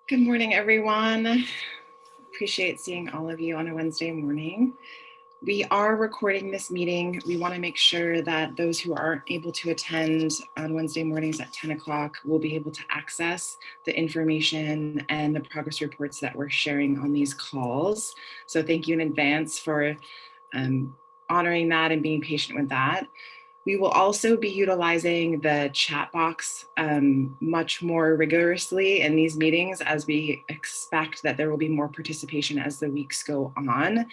Good morning, everyone. Appreciate seeing all of you on a Wednesday morning. We are recording this meeting. We want to make sure that those who aren't able to attend on Wednesday mornings at 10 o'clock will be able to access the information and the progress reports that we're sharing on these calls. So thank you in advance for honoring that and being patient with that. We will also be utilizing the chat box much more rigorously in these meetings, as we expect that there will be more participation as the weeks go on.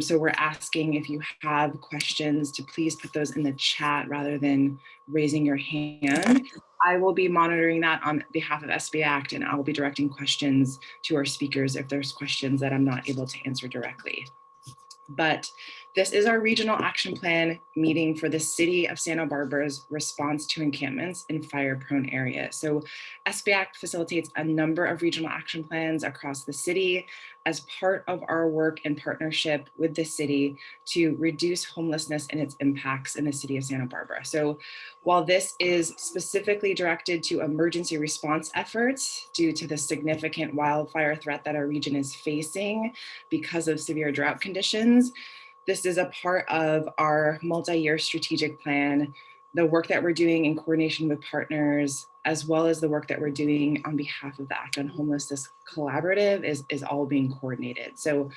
So we're asking if you have questions to please put those in the chat rather than raising your hand. I will be monitoring that on behalf of SB Act, and I'll be directing questions to our speakers if there's questions that I'm not able to answer directly. But this is our regional action plan meeting for the City of Santa Barbara's response to encampments in fire-prone areas. So SB Act facilitates a number of regional action plans across the city as part of our work in partnership with the city to reduce homelessness and its impacts in the City of Santa Barbara. So while this is specifically directed to emergency response efforts due to the significant wildfire threat that our region is facing because of severe drought conditions, this is a part of our multi-year strategic plan, the work that we're doing in coordination with partners, as well as the work that we're doing on behalf of the Act on Homelessness Collaborative is all being coordinated. So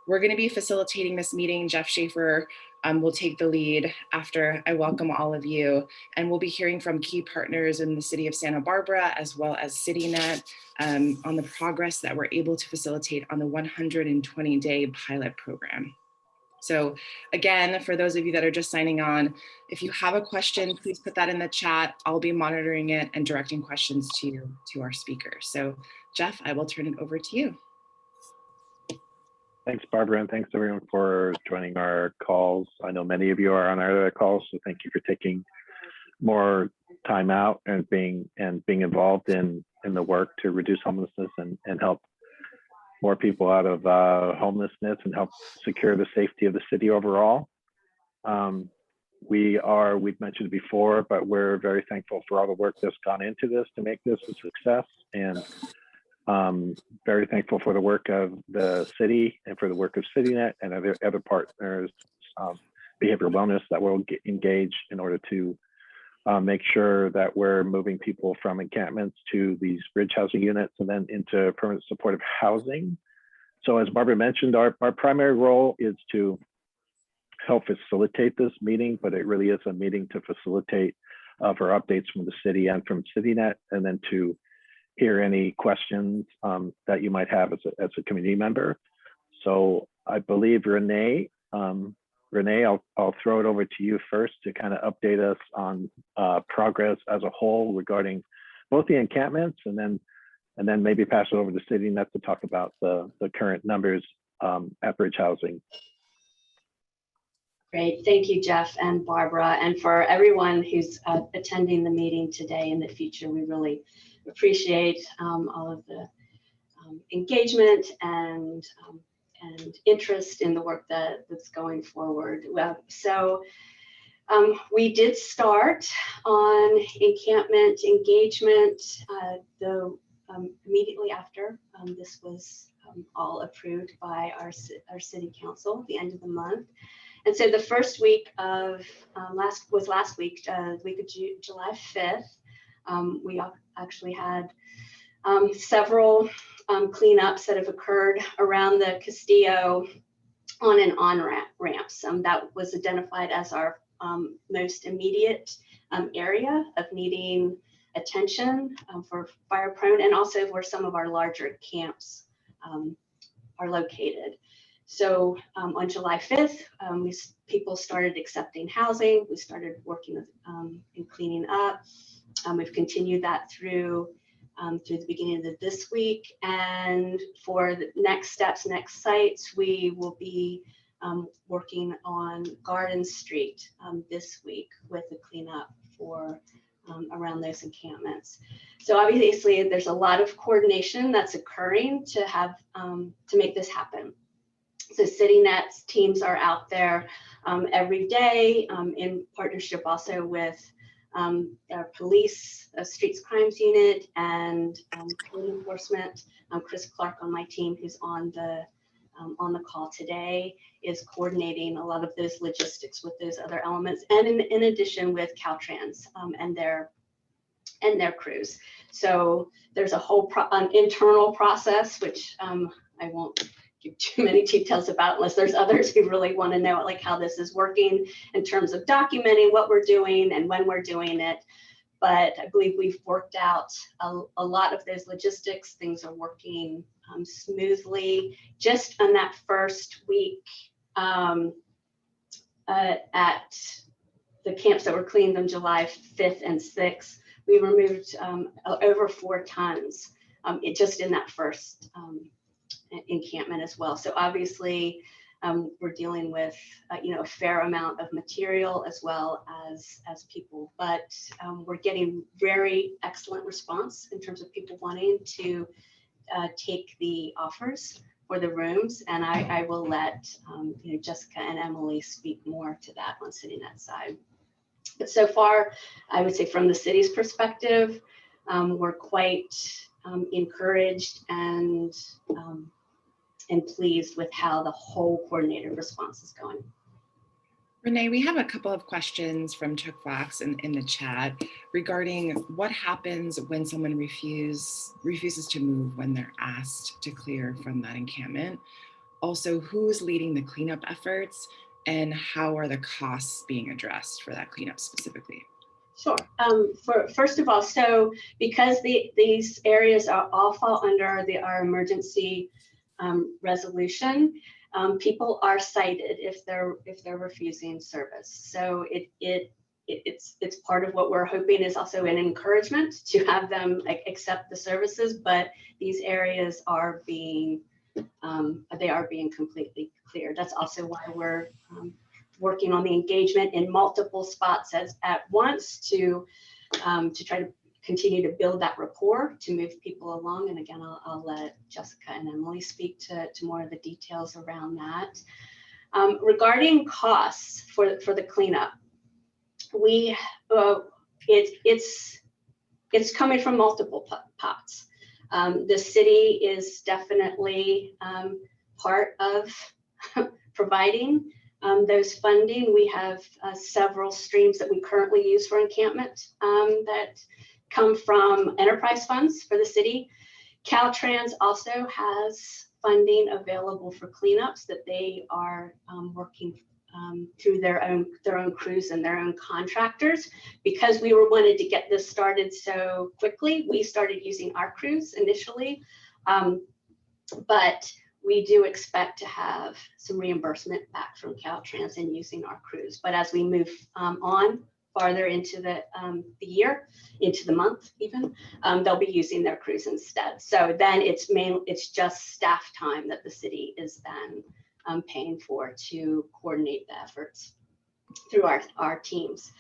we're going to be facilitating this meeting. Jeff Schaefer will take the lead after I welcome all of you. And we'll be hearing from key partners in the City of Santa Barbara, as well as CityNet, on the progress that we're able to facilitate on the 120-day pilot program. So again, for those of you that are just signing on, if you have a question, please put that in the chat. I'll be monitoring it and directing questions to our speakers. So Jeff, I will turn it over to you. Thanks, Barbara, and thanks everyone for joining our calls. I know many of you are on our other calls, so thank you for taking more time out and being involved in the work to reduce homelessness and help more people out of homelessness and help secure the safety of the city overall. We've mentioned before, but we're very thankful for all the work that's gone into this to make this a success, and very thankful for the work of the city and for the work of CityNet and other partners, behavioral wellness, that will engage in order to make sure that we're moving people from encampments to these bridge housing units and then into permanent supportive housing. So as Barbara mentioned, our primary role is to help facilitate this meeting, but it really is a meeting to facilitate for updates from the city and from CityNet, and then to hear any questions that you might have as a community member. So I believe Renee, I'll throw it over to you first to kind of update us on progress as a whole regarding both the encampments, and then maybe pass it over to CityNet to talk about the current numbers at bridge housing. Great, thank you, Jeff and Barbara, and for everyone who's attending the meeting today and the future. We really appreciate all of the engagement and interest in the work that's going forward. So we did start on encampment engagement immediately after this was all approved by our city council at the end of the month. And so the first week of last week, the week of July 5th, we actually had several cleanups that have occurred around the Castillo on and on ramps. That was identified as our most immediate area of needing attention for fire prone, and also where some of our larger camps are located. So on July 5th, people started accepting housing. We started working with and cleaning up. We've continued that through the beginning of this week. And for the next steps, next sites, we will be working on Garden Street this week with the cleanup for around those encampments. So obviously there's a lot of coordination that's occurring to have to make this happen. So CityNet's teams are out there every day in partnership also with our police, streets crimes unit, and code enforcement. Chris Clark on my team, who's on the call today, is coordinating a lot of those logistics with those other elements, and in addition with Caltrans and their crews. So there's a whole internal process, which I won't give too many details about unless there's others who really want to know like how this is working in terms of documenting what we're doing and when we're doing it. But I believe we've worked out a lot of those logistics. Things are working smoothly. Just on that first week at the camps that were cleaned on July 5th and 6th, we removed over 4 tons just in that first encampment as well. So obviously we're dealing with a fair amount of material as well as people, but we're getting very excellent response in terms of people wanting to take the offers for the rooms, and I will let Jessica and Emily speak more to that on sitting that side. But so far, I would say from the city's perspective, we're quite encouraged and pleased with how the whole coordinated response is going. Renee, we have a couple of questions from Chuck Fox in the chat regarding what happens when someone refuses to move when they're asked to clear from that encampment. Also, who's leading the cleanup efforts and how are the costs being addressed for that cleanup specifically? Sure. First of all, so because these areas all fall under our emergency resolution, people are cited if they're refusing service. So it's part of what we're hoping is also an encouragement to have them accept the services. But these areas are being completely cleared. That's also why we're working on the engagement in multiple spots at once to try to continue to build that rapport to move people along. And again, I'll let Jessica and Emily speak to more of the details around that. Regarding costs for the cleanup, it's coming from multiple pots. The city is definitely part of providing those funding. We have several streams that we currently use for encampment that come from enterprise funds for the city. Caltrans also has funding available for cleanups that they are working through their own crews and their own contractors. Because we wanted to get this started so quickly, we started using our crews initially, but we do expect to have some reimbursement back from Caltrans in using our crews. But as we move on farther into the year, into the month even, they'll be using their crews instead. So then it's just staff time that the city is then paying for to coordinate the efforts through our teams.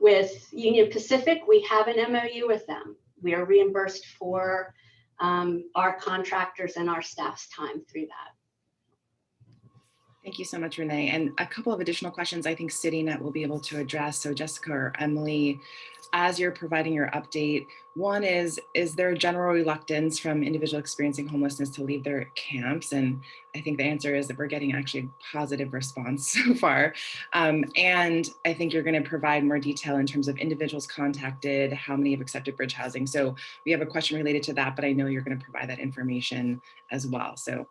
With Union Pacific, we have an MOU with them. We are reimbursed for our contractors and our staff's time through that. Thank you so much, Renee. And a couple of additional questions I think CityNet will be able to address. So Jessica or Emily, as you're providing your update, one is there a general reluctance from individuals experiencing homelessness to leave their camps? And I think the answer is that we're getting actually positive response so far. And I think you're going to provide more detail in terms of individuals contacted, how many have accepted bridge housing. So we have a question related to that, but I know you're going to provide that information as well. So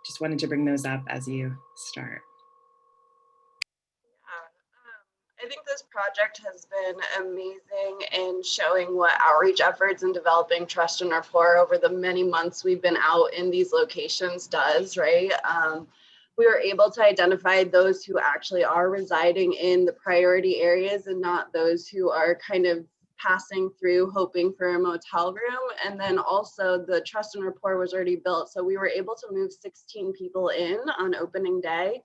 just wanted to bring those up as you start. I think this project has been amazing in showing what outreach efforts and developing trust and rapport over the many months we've been out in these locations does, right? We were able to identify those who actually are residing in the priority areas and not those who are kind of passing through hoping for a motel room. And then also the trust and rapport was already built. So we were able to move 16 people in on opening day,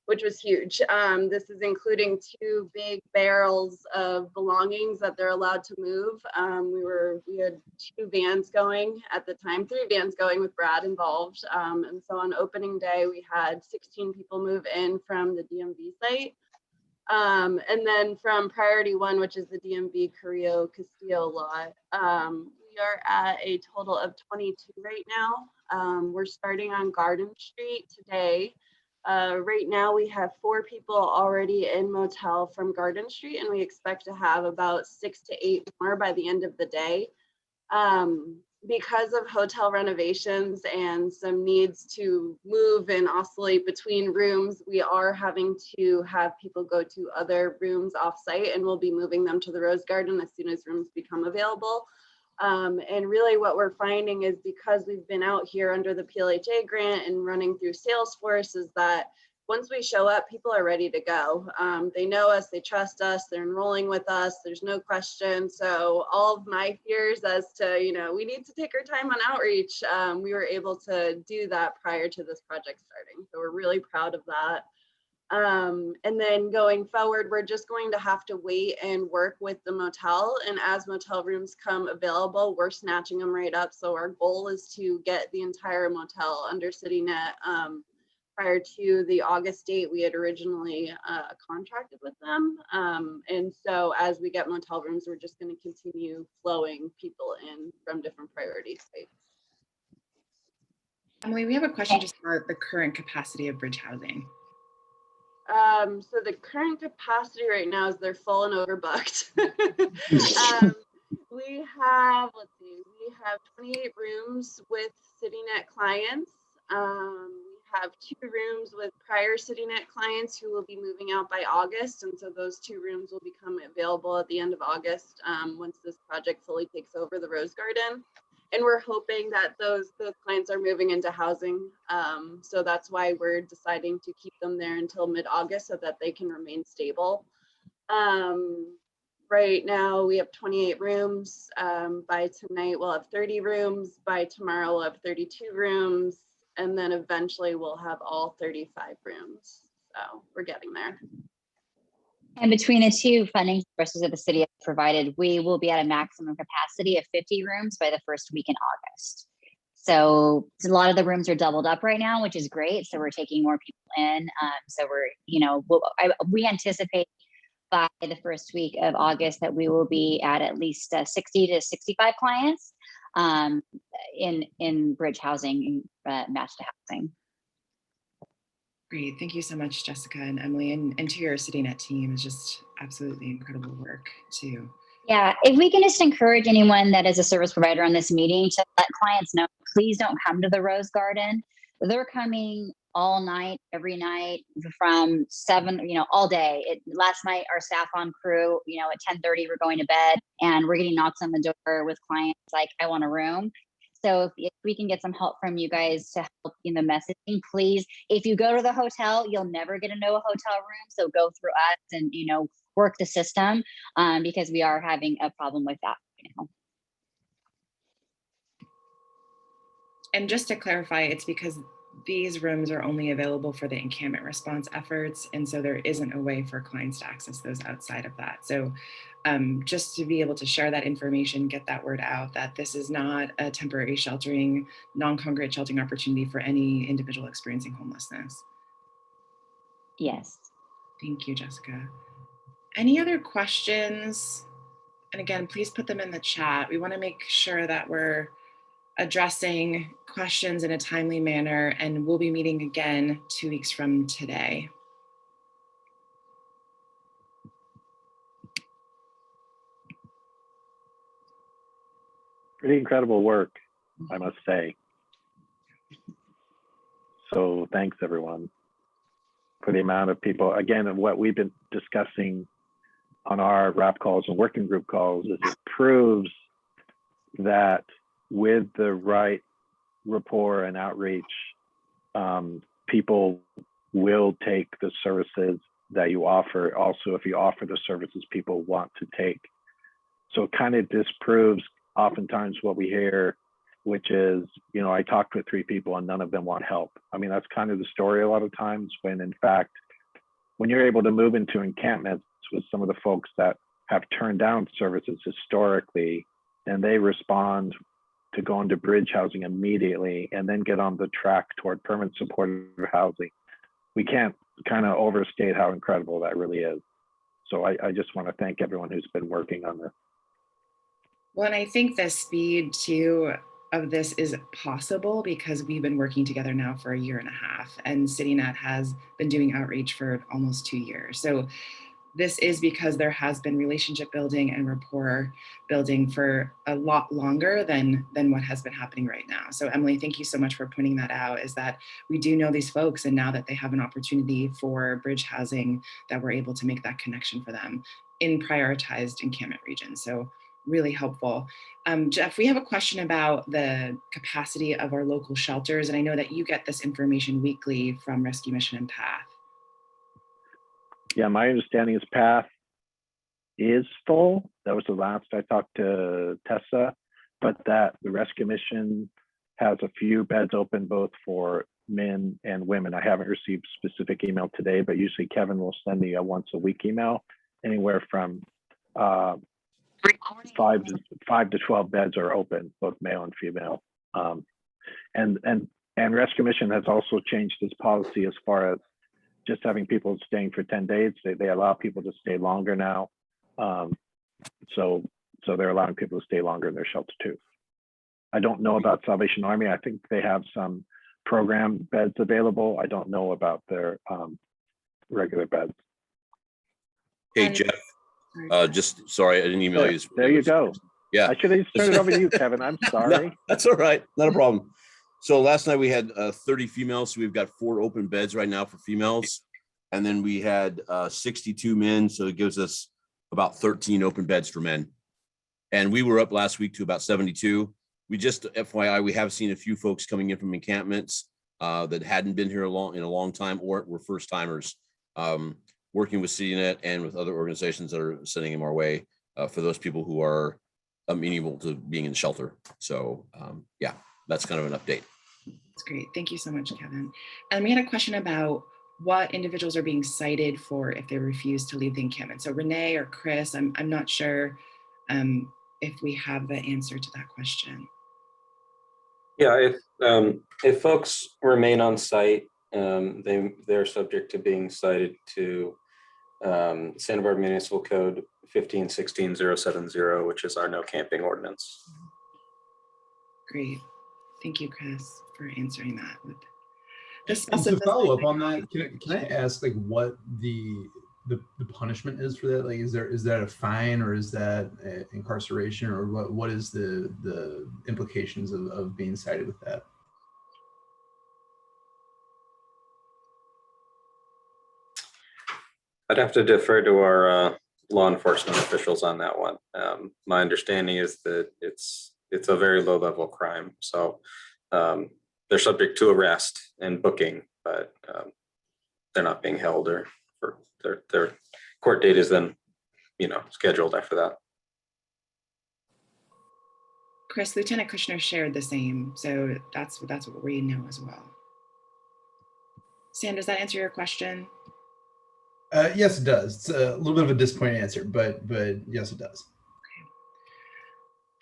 which was huge. This is including 2 big barrels of belongings that they're allowed to move. We had 2 vans going at the time, 3 vans going with Brad involved. And so on opening day, we had 16 people move in from the DMV site. And then from priority 1, which is the DMV Carrillo Castillo lot, we are at a total of 22 right now. We're starting on Garden Street today. Right now we have 4 people already in motel from Garden Street, and we expect to have about 6 to 8 more by the end of the day. Because of hotel renovations and some needs to move and oscillate between rooms, we are having to have people go to other rooms off-site, and we'll be moving them to the Rose Garden as soon as rooms become available. And really what we're finding is, because we've been out here under the PLHA grant and running through Salesforce, is that once we show up, people are ready to go. They know us, they trust us, they're enrolling with us, there's no question. So all of my fears as to, we need to take our time on outreach, we were able to do that prior to this project starting. So we're really proud of that. And then going forward, we're just going to have to wait and work with the motel. And as motel rooms come available, we're snatching them right up. So our goal is to get the entire motel under CityNet. Prior to the August date, we had originally contracted with them. And so as we get motel rooms, we're just going to continue flowing people in from different priority sites. Emily, we have a question just about the current capacity of bridge housing. So the current capacity right now is they're full and overbooked. We have 28 rooms with CityNet clients. We have 2 rooms with prior CityNet clients who will be moving out by August. And so those 2 rooms will become available at the end of August once this project fully takes over the Rose Garden. And we're hoping that those clients are moving into housing. So that's why we're deciding to keep them there until mid-August so that they can remain stable. Right now we have 28 rooms. By tonight we'll have 30 rooms. By tomorrow we'll have 32 rooms. And then eventually we'll have all 35 rooms. So we're getting there. And between the 2 funding sources that the city has provided, we will be at a maximum capacity of 50 rooms by the first week in August. So a lot of the rooms are doubled up right now, which is great. So we're taking more people in. So we anticipate by the first week of August that we will be at least 60 to 65 clients in bridge housing, matched housing. Great. Thank you so much, Jessica and Emily, and to your CityNet team. Is just absolutely incredible work too. Yeah, if we can just encourage anyone that is a service provider on this meeting to let clients know, please don't come to the Rose Garden. They're coming all night, every night from 7, all day. Last night, our staff on crew, at 10:30, we're going to bed and we're getting knocks on the door with clients like, I want a room. So if we can get some help from you guys to help in the messaging, please. If you go to the hotel, you'll never get into a hotel room. So go through us and, work the system because we are having a problem with that right now. And just to clarify, it's because these rooms are only available for the encampment response efforts. And so there isn't a way for clients to access those outside of that. So just to be able to share that information, get that word out that this is not a temporary sheltering, non-congregate sheltering opportunity for any individual experiencing homelessness. Yes. Thank you, Jessica. Any other questions? And again, please put them in the chat. We want to make sure that we're addressing questions in a timely manner, and we'll be meeting again 2 weeks from today. Pretty incredible work, I must say. So thanks everyone for the amount of people. Again, and what we've been discussing on our wrap calls and working group calls is it proves that with the right rapport and outreach, people will take the services that you offer. Also, if you offer the services people want to take. So it kind of disproves oftentimes what we hear, which is, I talked with 3 people and none of them want help. I mean, that's kind of the story a lot of times, when in fact, when you're able to move into encampments with some of the folks that have turned down services historically, and they respond to go into bridge housing immediately and then get on the track toward permanent supportive housing, we can't kind of overstate how incredible that really is. So I just want to thank everyone who's been working on this. Well, and I think the speed too of this is possible because we've been working together now for 1.5 years, and CityNet has been doing outreach for almost 2 years. So this is because there has been relationship building and rapport building for a lot longer than what has been happening right now. So Emily, thank you so much for pointing that out, is that we do know these folks, and now that they have an opportunity for bridge housing, that we're able to make that connection for them in prioritized encampment regions. So really helpful. Jeff, we have a question about the capacity of our local shelters, and I know that you get this information weekly from Rescue Mission and PATH. Yeah, my understanding is PATH is full. That was the last I talked to Tessa, but that the Rescue Mission has a few beds open both for men and women. I haven't received specific email today, but usually Kevin will send me a once a week email. Anywhere from 5 to 12 beds are open, both male and female. And Rescue Mission has also changed its policy as far as just having people staying for 10 days. They allow people to stay longer now. So they're allowing people to stay longer in their shelter too. I don't know about Salvation Army. I think they have some program beds available. I don't know about their regular beds. Hey, Jeff, just sorry, I didn't email you. There you go. Yeah. I should have turned it over to you, Kevin. I'm sorry. No, that's all right. Not a problem. So last night we had 30 females. So we've got 4 open beds right now for females. And then we had 62 men. So it gives us about 13 open beds for men. And we were up last week to about 72. We just, FYI, we have seen a few folks coming in from encampments that hadn't been here in a long time or were first timers, working with CityNet and with other organizations that are sending them our way for those people who are amenable to being in the shelter. So yeah, that's kind of an update. That's great. Thank you so much, Kevin. And we had a question about what individuals are being cited for if they refuse to leave the encampment. So Renee or Chris, I'm not sure if we have the answer to that question. Yeah, if folks remain on site, they're subject to being cited to Santa Barbara Municipal Code 1516-070, which is our no camping ordinance. Great. Thank you, Chris, for answering that. And to follow up on that, can I ask like what the punishment is for that? Like, is that a fine, or is that incarceration, or what is the implications of being cited with that? I'd have to defer to our law enforcement officials on that one. My understanding is that it's a very low level crime, so they're subject to arrest and booking, but they're not being held, or for their court date is then, scheduled after that. Chris, Lieutenant Kushner shared the same, so that's what we know as well. Sam, does that answer your question? Yes, it does. It's a little bit of a disappointing answer, but yes, it does.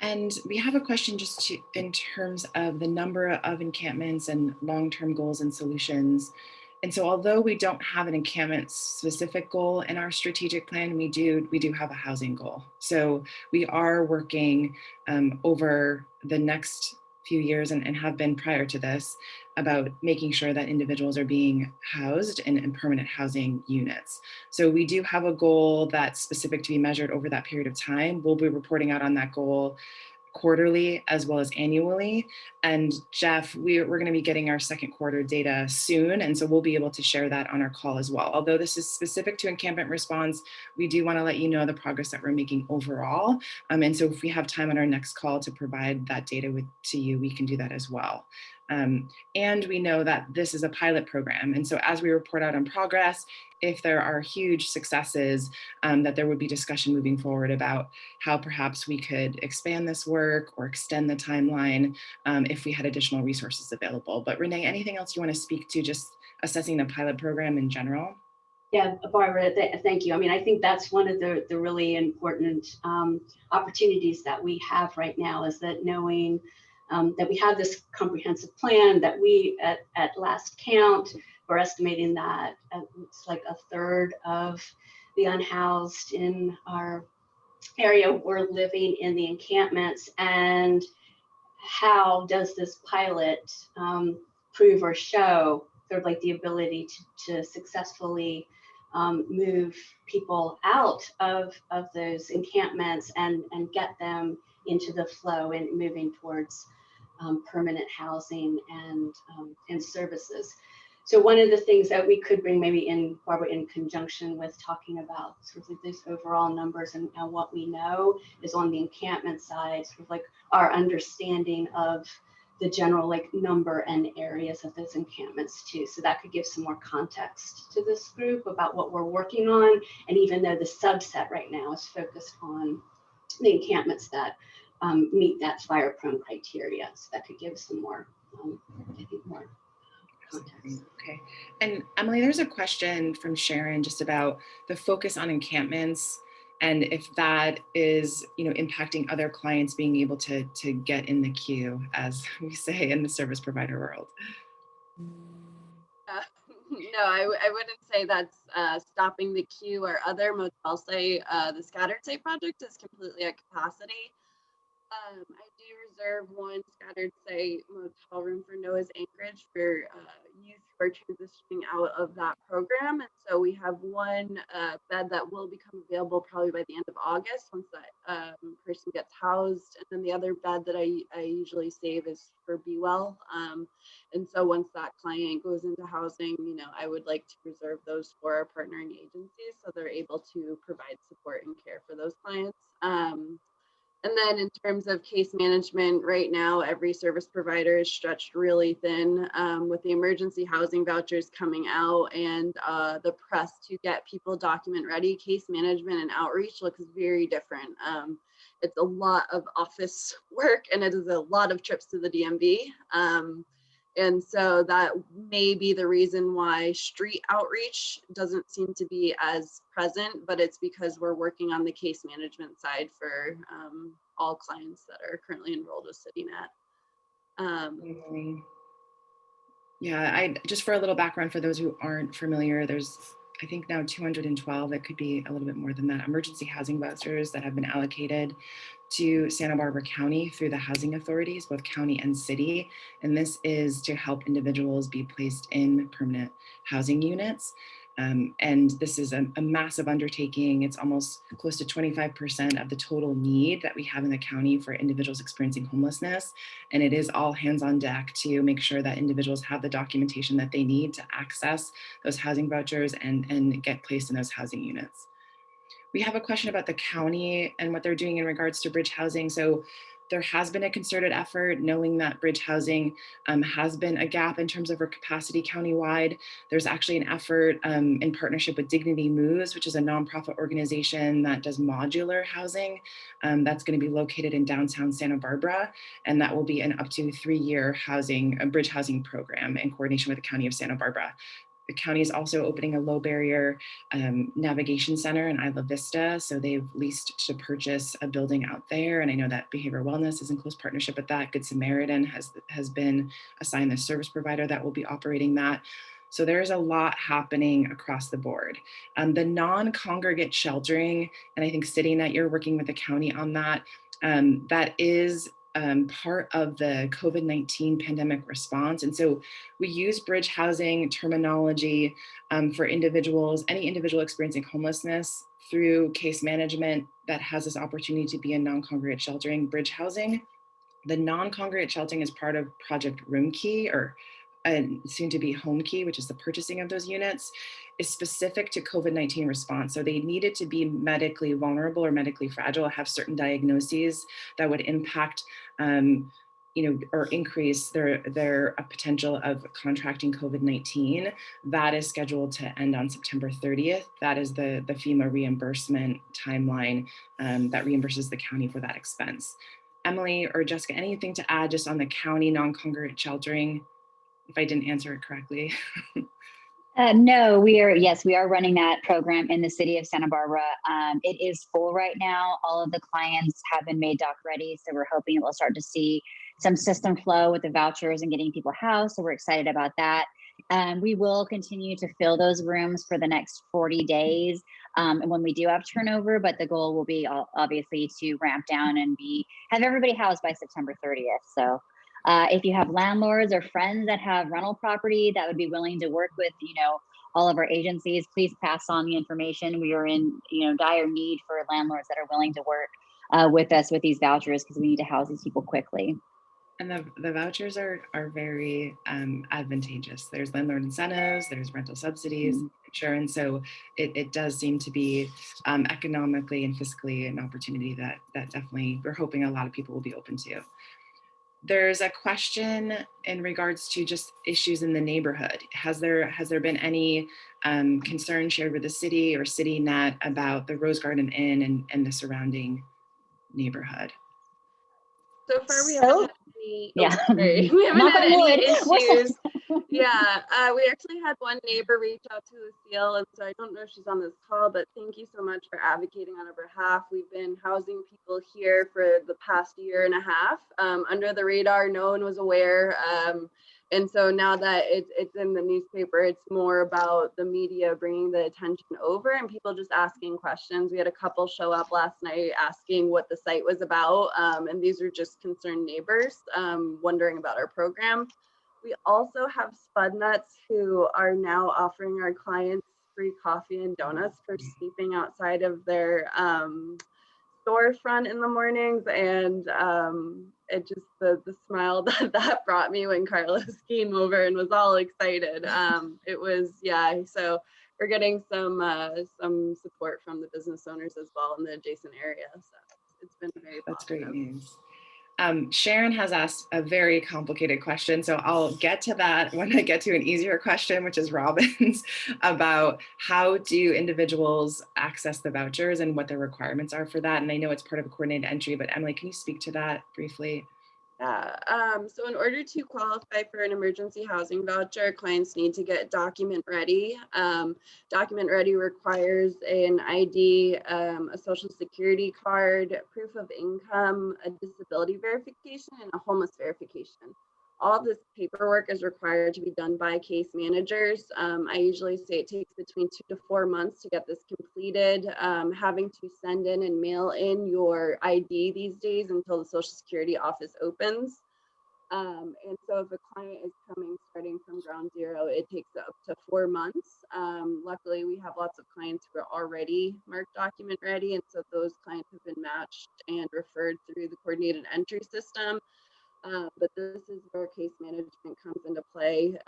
And we have a question just in terms of the number of encampments and long-term goals and solutions. And so although we don't have an encampment specific goal in our strategic plan, we do have a housing goal. So we are working over the next few years and have been prior to this about making sure that individuals are being housed in permanent housing units. So we do have a goal that's specific to be measured over that period of time. We'll be reporting out on that goal quarterly as well as annually. And Jeff, we're going to be getting our second quarter data soon. And so we'll be able to share that on our call as well. Although this is specific to encampment response, we do want to let you know the progress that we're making overall. And so if we have time on our next call to provide that data to you, we can do that as well. And we know that this is a pilot program. And so as we report out on progress, if there are huge successes, that there would be discussion moving forward about how perhaps we could expand this work or extend the timeline if we had additional resources available. But Renee, anything else you want to speak to just assessing the pilot program in general? Yeah, Barbara, thank you. I mean, I think that's one of the really important opportunities that we have right now, is that knowing that we have this comprehensive plan, that we at last count, we're estimating that it's like a third of the unhoused in our area were living in the encampments, and how does this pilot prove or show sort of like the ability to successfully move people out of those encampments and get them into the flow and moving towards permanent housing and services. So one of the things that we could bring maybe in, Barbara, in conjunction with talking about sort of these overall numbers and what we know is on the encampment side, sort of like our understanding of the general like number and areas of those encampments too. So that could give some more context to this group about what we're working on. And even though the subset right now is focused on the encampments that meet that fire prone criteria. So that could give some more, I think more context. Okay. And Emily, there's a question from Sharon just about the focus on encampments and if that is, impacting other clients being able to get in the queue, as we say in the service provider world. No, I wouldn't say that's stopping the queue or other motels. Say the Scattered Site project is completely at capacity. I do reserve one Scattered Site motel room for Noah's Anchorage for youth who are transitioning out of that program. And so we have one bed that will become available probably by the end of August once that person gets housed. And then the other bed that I usually save is for Be Well. And so once that client goes into housing, I would like to reserve those for our partnering agencies so they're able to provide support and care for those clients. And then in terms of case management, right now, every service provider is stretched really thin with the emergency housing vouchers coming out and the press to get people document ready. Case management and outreach looks very different. It's a lot of office work and it is a lot of trips to the DMV. And so that may be the reason why street outreach doesn't seem to be as present, but it's because we're working on the case management side for all clients that are currently enrolled with CityNet. Yeah, just for a little background for those who aren't familiar, there's I think now 212, it could be a little bit more than that, emergency housing vouchers that have been allocated to Santa Barbara County through the housing authorities, both county and city. And this is to help individuals be placed in permanent housing units. And this is a massive undertaking. It's almost close to 25% of the total need that we have in the county for individuals experiencing homelessness. And it is all hands on deck to make sure that individuals have the documentation that they need to access those housing vouchers and get placed in those housing units. We have a question about the county and what they're doing in regards to bridge housing. So there has been a concerted effort, knowing that bridge housing has been a gap in terms of our capacity countywide. There's actually an effort in partnership with Dignity Moves, which is a nonprofit organization that does modular housing that's going to be located in downtown Santa Barbara. And that will be an up to 3-year bridge housing program in coordination with the County of Santa Barbara. The county is also opening a low barrier navigation center in Isla Vista. So they've leased to purchase a building out there. And I know that Behavioral Wellness is in close partnership with that. Good Samaritan has been assigned the service provider that will be operating that. So there's a lot happening across the board. The non-congregate sheltering, and I think CityNet, you're working with the county on that, that is part of the COVID-19 pandemic response. And so we use bridge housing terminology for individuals, any individual experiencing homelessness through case management that has this opportunity to be in non-congregate sheltering bridge housing. The non-congregate sheltering is part of Project Room Key, or soon to be Home Key, which is the purchasing of those units, is specific to COVID-19 response. So they needed to be medically vulnerable or medically fragile, have certain diagnoses that would impact, or increase their potential of contracting COVID-19. That is scheduled to end on September 30th. That is the FEMA reimbursement timeline that reimburses the county for that expense. Emily or Jessica, anything to add just on the county non-congregate sheltering, if I didn't answer it correctly? No, we are running that program in the city of Santa Barbara. It is full right now. All of the clients have been made doc ready. So we're hoping we'll start to see some system flow with the vouchers and getting people housed. So we're excited about that. We will continue to fill those rooms for the next 40 days. and when we do have turnover, but the goal will be obviously to ramp down and have everybody housed by September 30th. So if you have landlords or friends that have rental property that would be willing to work with, all of our agencies, please pass on the information. We are in, dire need for landlords that are willing to work with us with these vouchers, because we need to house these people quickly. And the vouchers are very advantageous. There's landlord incentives, there's rental subsidies, insurance. So it does seem to be economically and fiscally an opportunity that definitely we're hoping a lot of people will be open to. There's a question in regards to just issues in the neighborhood. Has there been any concern shared with the city or CityNet about the Rose Garden Inn and the surrounding neighborhood? So far, we haven't had any. Yeah. We haven't had any issues. Wood. Yeah, we actually had one neighbor reach out to Lucille, and so I don't know if she's on this call, but thank you so much for advocating on our behalf. We've been housing people here for the past year and a half, under the radar. No one was aware. And so now that it's in the newspaper, it's more about the media bringing the attention over and people just asking questions. We had a couple show up last night asking what the site was about. And these are just concerned neighbors wondering about our program. We also have Spud Nuts who are now offering our clients free coffee and donuts for sleeping outside of their storefront in the mornings, and it just the smile that brought me when Carlos came over and was all excited. It was, yeah, so we're getting some support from the business owners as well in the adjacent area, so it's been very That's positive. great news. Sharon has asked a very complicated question, so I'll get to that when I get to an easier question, which is Robin's, about how do individuals access the vouchers and what the requirements are for that. And I know it's part of a coordinated entry, but Emily, can you speak to that briefly? Yeah, so in order to qualify for an emergency housing voucher, clients need to get document ready. Document ready requires an ID, a social security card, proof of income, a disability verification, and a homeless verification. All of this paperwork is required to be done by case managers. I usually say it takes between 2 to 4 months to get this completed. Having to send in and mail in your ID these days until the Social Security office opens. And so if a client is coming starting from ground zero, it takes up to 4 months. Luckily, we have lots of clients who are already marked document ready. And so those clients have been matched and referred through the coordinated entry system. But this is where case management comes into play.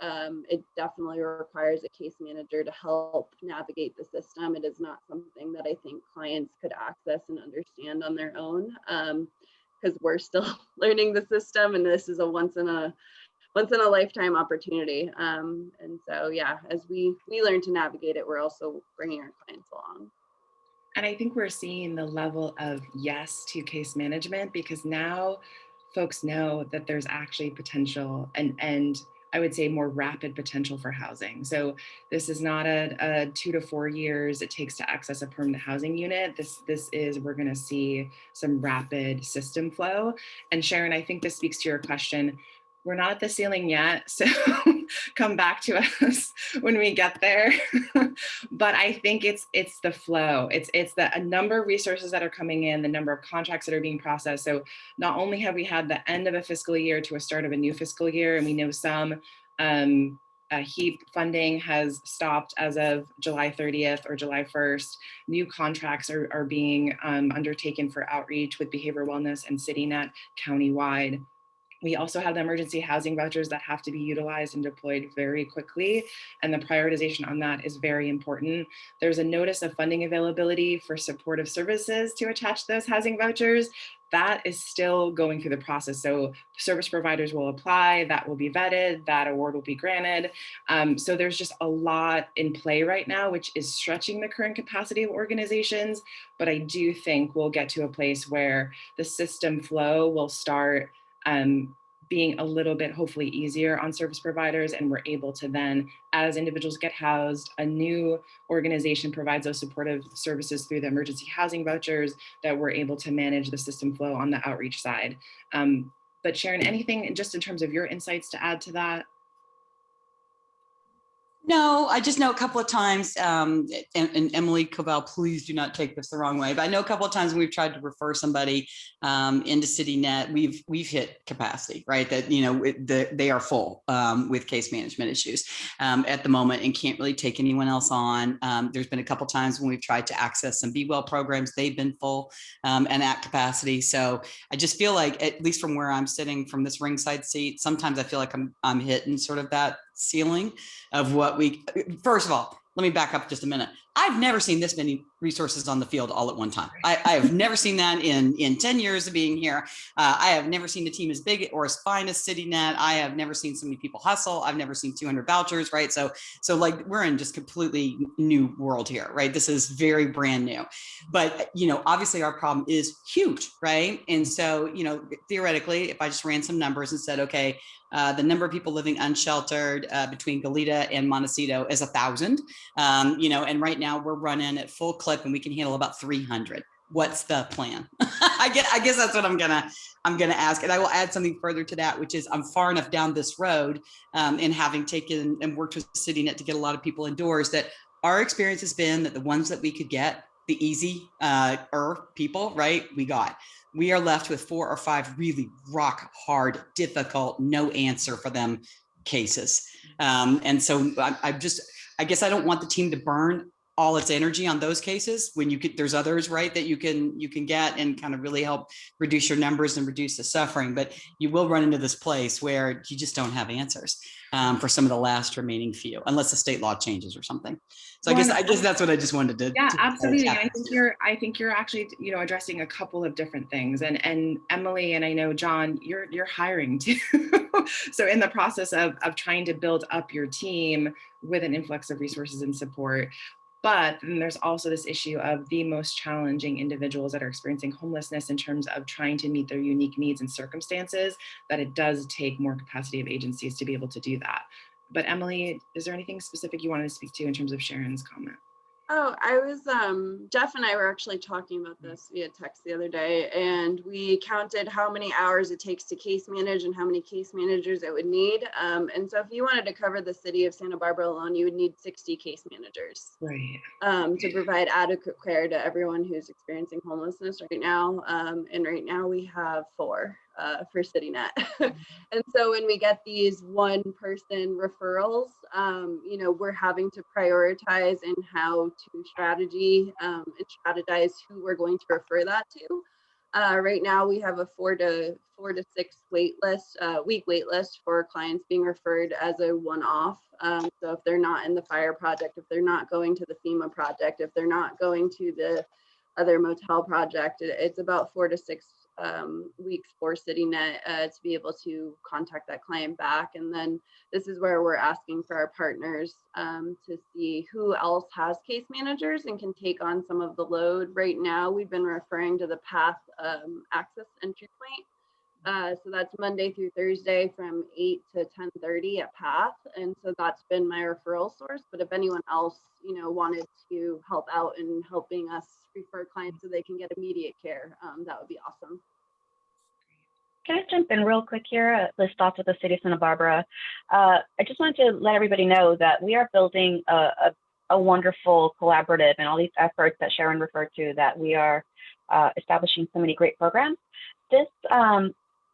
It definitely requires a case manager to help navigate the system. It is not something that I think clients could access and understand on their own, because we're still learning the system, and this is a once in a lifetime opportunity. And so, yeah, as we learn to navigate it, we're also bringing our clients along. And I think we're seeing the level of yes to case management, because now folks know that there's actually potential and I would say more rapid potential for housing. So this is not a 2 to 4 years it takes to access a permanent housing unit. This is, we're gonna see some rapid system flow. And Sharon, I think this speaks to your question. We're not at the ceiling yet, so come back to us when we get there. But I think it's the flow. It's the number of resources that are coming in, the number of contracts that are being processed. So not only have we had the end of a fiscal year to a start of a new fiscal year, and we know some HEAP funding has stopped as of July 30th or July 1st. New contracts are being undertaken for outreach with behavioral wellness and CityNet countywide. We also have the emergency housing vouchers that have to be utilized and deployed very quickly. And the prioritization on that is very important. There's a notice of funding availability for supportive services to attach those housing vouchers. That is still going through the process. So service providers will apply, that will be vetted, that award will be granted. So there's just a lot in play right now, which is stretching the current capacity of organizations. But I do think we'll get to a place where the system flow will start being a little bit hopefully easier on service providers, and we're able to then, as individuals get housed, a new organization provides those supportive services through the emergency housing vouchers, that we're able to manage the system flow on the outreach side. But Sharon, anything just in terms of your insights to add to that? No, I just know a couple of times, and Emily Covell, please do not take this the wrong way, but I know a couple of times when we've tried to refer somebody into CityNet, we've hit capacity, right? That, you know, they are full with case management issues at the moment and can't really take anyone else on. There's been a couple of times when we've tried to access some Be Well programs, they've been full and at capacity. So I just feel like, at least from where I'm sitting from this ringside seat, sometimes I feel like I'm hitting sort of that ceiling of what first of all, let me back up just a minute. I've never seen this many resources on the field all at one time. I have never seen that in 10 years of being here. I have never seen a team as big or as fine as CityNet. I have never seen so many people hustle. I've never seen 200 vouchers, right? So like we're in just completely new world here, right? This is very brand new. But, you know, obviously our problem is huge, right? And so, you know, theoretically, if I just ran some numbers and said, okay, the number of people living unsheltered between Goleta and Montecito is 1,000. You know, and right now we're running at full clip and we can handle about 300. What's the plan? I guess that's what I'm gonna ask. And I will add something further to that, which is I'm far enough down this road and having taken and worked with CityNet to get a lot of people indoors, that our experience has been that the ones that we could get, the easy people, right, we are left with 4 or 5 really rock hard, difficult, no answer for them cases. And so I guess I don't want the team to burn all its energy on those cases when there's others, right, that you can get and kind of really help reduce your numbers and reduce the suffering. But you will run into this place where you just don't have answers for some of the last remaining few, unless the state law changes or something. So I guess that's what I just wanted to. Yeah, absolutely. I think you're actually, you know, addressing a couple of different things. And Emily, and I know John, you're hiring too. So in the process of trying to build up your team with an influx of resources and support. But then there's also this issue of the most challenging individuals that are experiencing homelessness in terms of trying to meet their unique needs and circumstances, that it does take more capacity of agencies to be able to do that. But Emily, is there anything specific you wanted to speak to in terms of Sharon's comment? Oh, I was, Jeff and I were actually talking about this via text the other day, and we counted how many hours it takes to case manage and how many case managers it would need. And so if you wanted to cover the city of Santa Barbara alone, you would need 60 case managers, right, to provide adequate care to everyone who's experiencing homelessness right now. And right now we have 4 for CityNet. And so when we get these one-person referrals, you know, we're having to prioritize in how to strategize who we're going to refer that to. Right now we have a 4 to 6 week wait list for clients being referred as a one-off. So if they're not in the fire project, if they're not going to the FEMA project, if they're not going to the other motel project, it's about 4 to 6 weeks for CityNet to be able to contact that client back. And then this is where we're asking for our partners to see who else has case managers and can take on some of the load. Right now, we've been referring to the PATH access entry point. So that's Monday through Thursday from 8 to 10:30 at PATH. And so that's been my referral source. But if anyone else, you know, wanted to help out in helping us refer clients so they can get immediate care, that would be awesome. Can I jump in real quick here? Liz Stotts with the City of Santa Barbara. I just wanted to let everybody know that we are building a wonderful collaborative, and all these efforts that Sharon referred to, that we are establishing so many great programs. This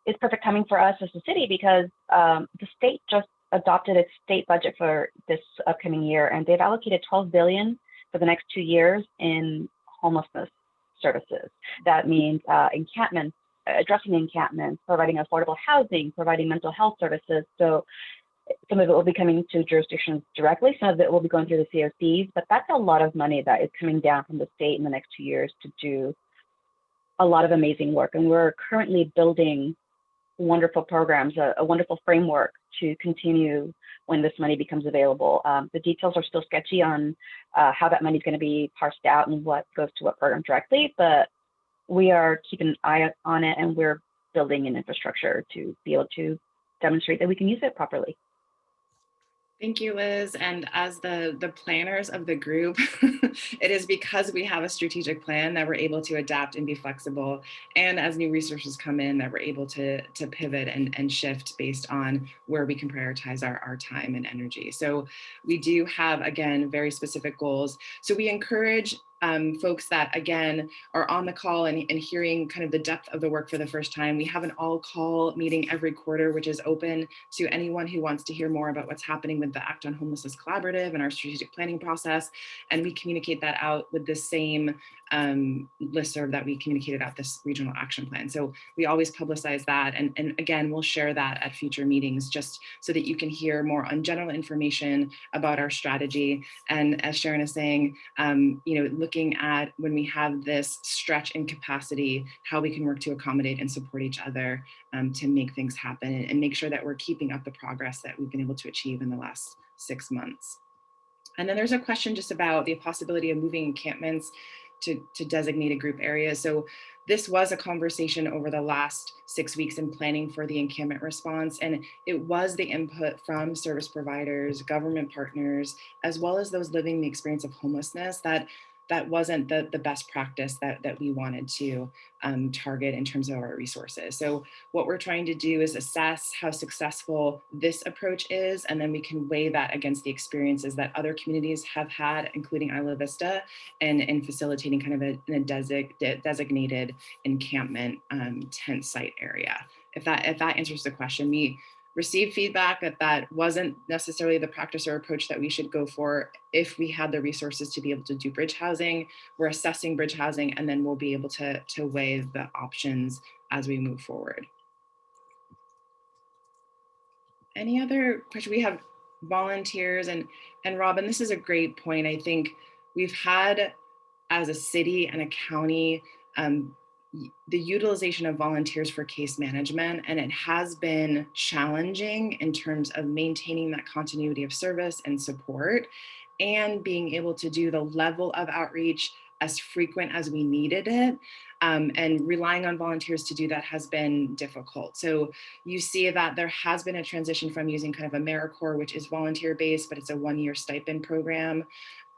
is perfect timing for us as a city because the state just adopted its state budget for this upcoming year, and they've allocated $12 billion for the next 2 years in homelessness services. That means encampments, addressing encampments, providing affordable housing, providing mental health services. So some of it will be coming to jurisdictions directly, some of it will be going through the COCs, but that's a lot of money that is coming down from the state in the next 2 years to do a lot of amazing work. And we're currently building wonderful programs, a wonderful framework to continue when this money becomes available. The details are still sketchy on how that money is going to be parsed out and what goes to what program directly, but we are keeping an eye on it, and we're building an infrastructure to be able to demonstrate that we can use it properly. Thank you, Liz. And as the planners of the group, it is because we have a strategic plan that we're able to adapt and be flexible. And as new resources come in, that we're able to pivot and shift based on where we can prioritize our time and energy. So we do have, again, very specific goals. So we encourage folks that, again, are on the call and hearing kind of the depth of the work for the first time. We have an all-call meeting every quarter, which is open to anyone who wants to hear more about what's happening with the Act on Homelessness Collaborative and our strategic planning process. And we communicate that out with the same listserv that we communicated out this regional action plan. So we always publicize that. And again, we'll share that at future meetings just so that you can hear more on general information about our strategy. And as Sharon is saying, looking at when we have this stretch in capacity, how we can work to accommodate and support each other to make things happen and make sure that we're keeping up the progress that we've been able to achieve in the last 6 months. And then there's a question just about the possibility of moving encampments to designated group areas. So this was a conversation over the last 6 weeks in planning for the encampment response. And it was the input from service providers, government partners, as well as those living the experience of homelessness that wasn't the best practice that we wanted to target in terms of our resources. So what we're trying to do is assess how successful this approach is, and then we can weigh that against the experiences that other communities have had, including Isla Vista, and in facilitating kind of a designated encampment tent site area. If that answers the question, we received feedback that wasn't necessarily the practice or approach that we should go for if we had the resources to be able to do bridge housing. We're assessing bridge housing, and then we'll be able to weigh the options as we move forward. Any other question? We have volunteers, and Robin, this is a great point. I think we've had, as a city and a county, the utilization of volunteers for case management, and it has been challenging in terms of maintaining that continuity of service and support and being able to do the level of outreach as frequent as we needed it. And relying on volunteers to do that has been difficult. So you see that there has been a transition from using kind of AmeriCorps, which is volunteer-based, but it's a one-year stipend program,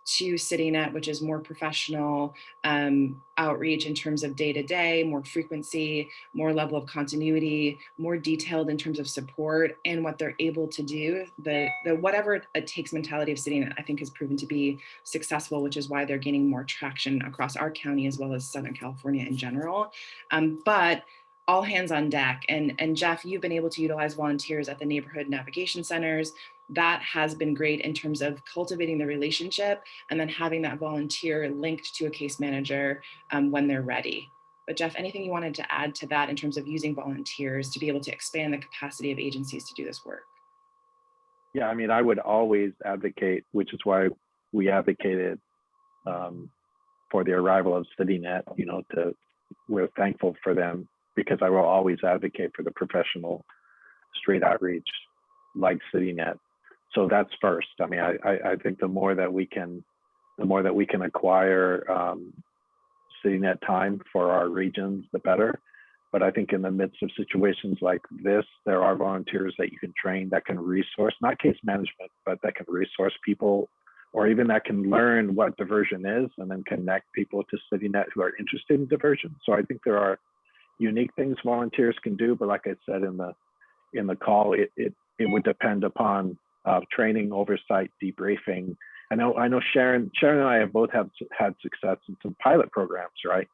to CityNet, which is more professional outreach in terms of day-to-day, more frequency, more level of continuity, more detailed in terms of support and what they're able to do. The whatever it takes mentality of CityNet, I think, has proven to be successful, which is why they're gaining more traction across our county as well as Southern California in general. But all hands on deck. And Jeff, you've been able to utilize volunteers at the neighborhood navigation centers. That has been great in terms of cultivating the relationship and then having that volunteer linked to a case manager when they're ready. But Jeff, anything you wanted to add to that in terms of using volunteers to be able to expand the capacity of agencies to do this work? Yeah, I mean, I would always advocate, which is why we advocated for the arrival of CityNet, we're thankful for them, because I will always advocate for the professional straight outreach like CityNet. So that's first. I mean, I think the more that we can acquire CityNet time for our regions, the better. But I think in the midst of situations like this, there are volunteers that you can train that can resource, not case management, but that can resource people, or even that can learn what diversion is and then connect people to CityNet who are interested in diversion. So I think there are unique things volunteers can do, but like I said in the call, it would depend upon training, oversight, debriefing. I know Sharon and I have both had success in some pilot programs, right?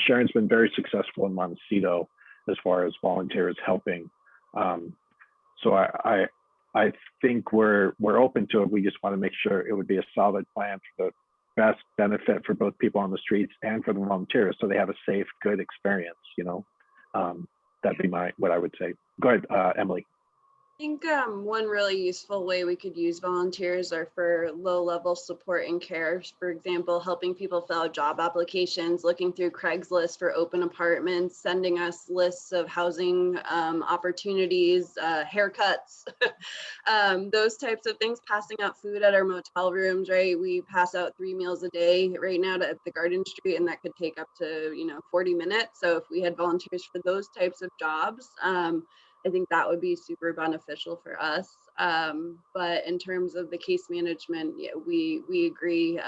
Sharon's been very successful in Montecito as far as volunteers helping. So I think we're open to it. We just want to make sure it would be a solid plan for the best benefit for both people on the streets and for the volunteers, so they have a safe, good experience. That'd be what I would say. Go ahead, Emily. I think one really useful way we could use volunteers are for low-level support and care. For example, helping people fill out job applications, looking through Craigslist for open apartments, sending us lists of housing opportunities, haircuts, those types of things, passing out food at our motel rooms, right? We pass out 3 meals a day right now at the Garden Street, and that could take up to 40 minutes. So if we had volunteers for those types of jobs, I think that would be super beneficial for us. But in terms of the case management, yeah, we agree.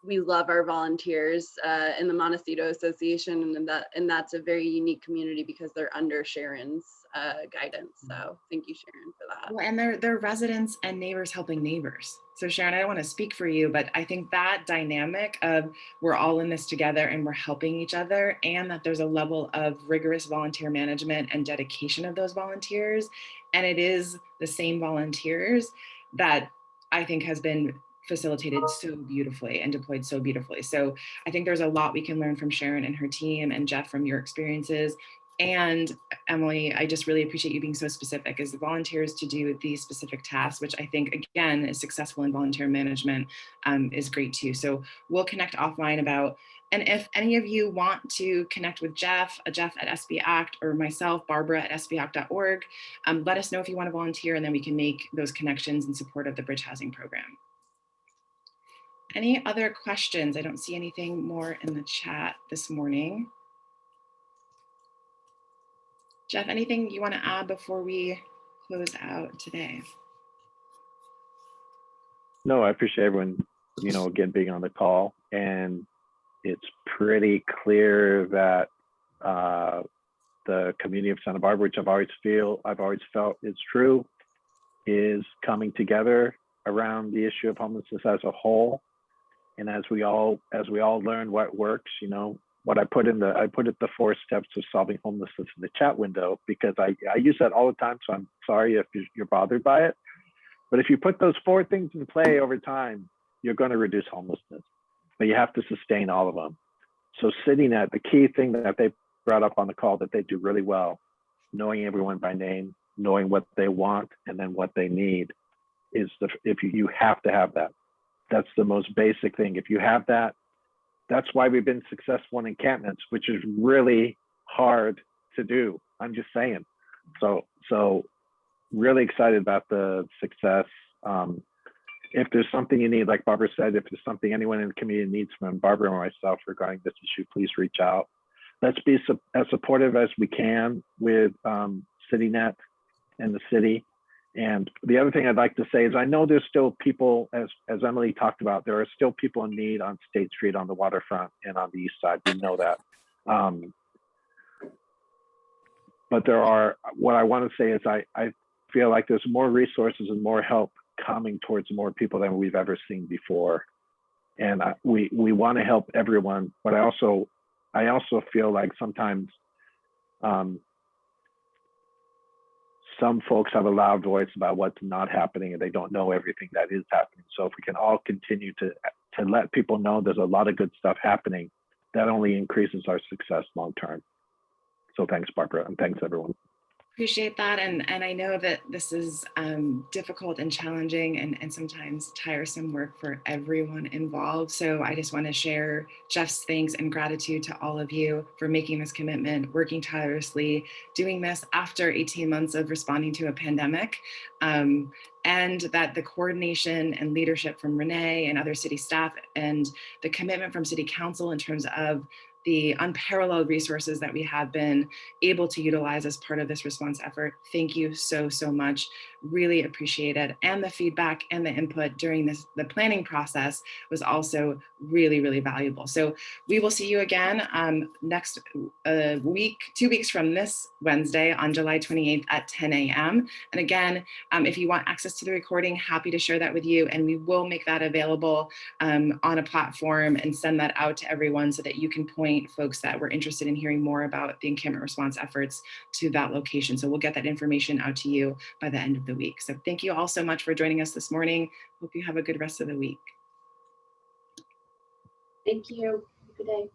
We love our volunteers in the Montecito Association, and that's a very unique community because they're under Sharon's guidance. So thank you, Sharon, for that. Well, and they're residents and neighbors helping neighbors. So Sharon, I don't want to speak for you, but I think that dynamic of we're all in this together and we're helping each other, and that there's a level of rigorous volunteer management and dedication of those volunteers, and it is the same volunteers that I think has been facilitated so beautifully and deployed so beautifully. So I think there's a lot we can learn from Sharon and her team, and Jeff from your experiences. And Emily, I just really appreciate you being so specific as the volunteers to do these specific tasks, which I think, again, is successful in volunteer management, is great too. So we'll connect offline about, and if any of you want to connect with Jeff at SB Act, or myself, Barbara at sbact.org, let us know if you want to volunteer, and then we can make those connections in support of the Bridge Housing Program. Any other questions? I don't see anything more in the chat this morning. Jeff, anything you want to add before we close out today? No, I appreciate everyone, again, being on the call. And it's pretty clear that the community of Santa Barbara, which I've always felt is true, is coming together around the issue of homelessness as a whole. And as we all learn what works, what I put the 4 steps of solving homelessness in the chat window, because I use that all the time. So I'm sorry if you're bothered by it. But if you put those 4 things in play over time, you're going to reduce homelessness. But you have to sustain all of them. So CityNet, the key thing that they brought up on the call that they do really well, knowing everyone by name, knowing what they want, and then what they need, is you have to have that. That's the most basic thing. If you have that, that's why we've been successful in encampments, which is really hard to do. I'm just saying. So really excited about the success. If there's something you need, like Barbara said, if there's something anyone in the community needs from Barbara or myself regarding this issue, please reach out. Let's be as supportive as we can with CityNet and the city. And the other thing I'd like to say is I know there's still people, as Emily talked about, there are still people in need on State Street, on the waterfront, and on the east side. We know that. But what I want to say is I feel like there's more resources and more help coming towards more people than we've ever seen before. And we want to help everyone, but I also feel like sometimes some folks have a loud voice about what's not happening, and they don't know everything that is happening. So if we can all continue to let people know there's a lot of good stuff happening, that only increases our success long term. So thanks, Barbara, and thanks everyone. Appreciate that. And I know that this is difficult and challenging and sometimes tiresome work for everyone involved. So I just want to share Jeff's thanks and gratitude to all of you for making this commitment, working tirelessly, doing this after 18 months of responding to a pandemic. And that the coordination and leadership from Renee and other city staff, and the commitment from City Council in terms of the unparalleled resources that we have been able to utilize as part of this response effort. Thank you so much. Really appreciate it. And the feedback and the input during the planning process was also really valuable. So we will see you again next week, 2 weeks from this Wednesday on July 28th at 10 a.m. And again, if you want access to the recording, happy to share that with you. And we will make that available on a platform and send that out to everyone so that you can point folks that were interested in hearing more about the encampment response efforts to that location. So we'll get that information out to you by the end of the week. So thank you all so much for joining us this morning. Hope you have a good rest of the week. Thank you. Good day.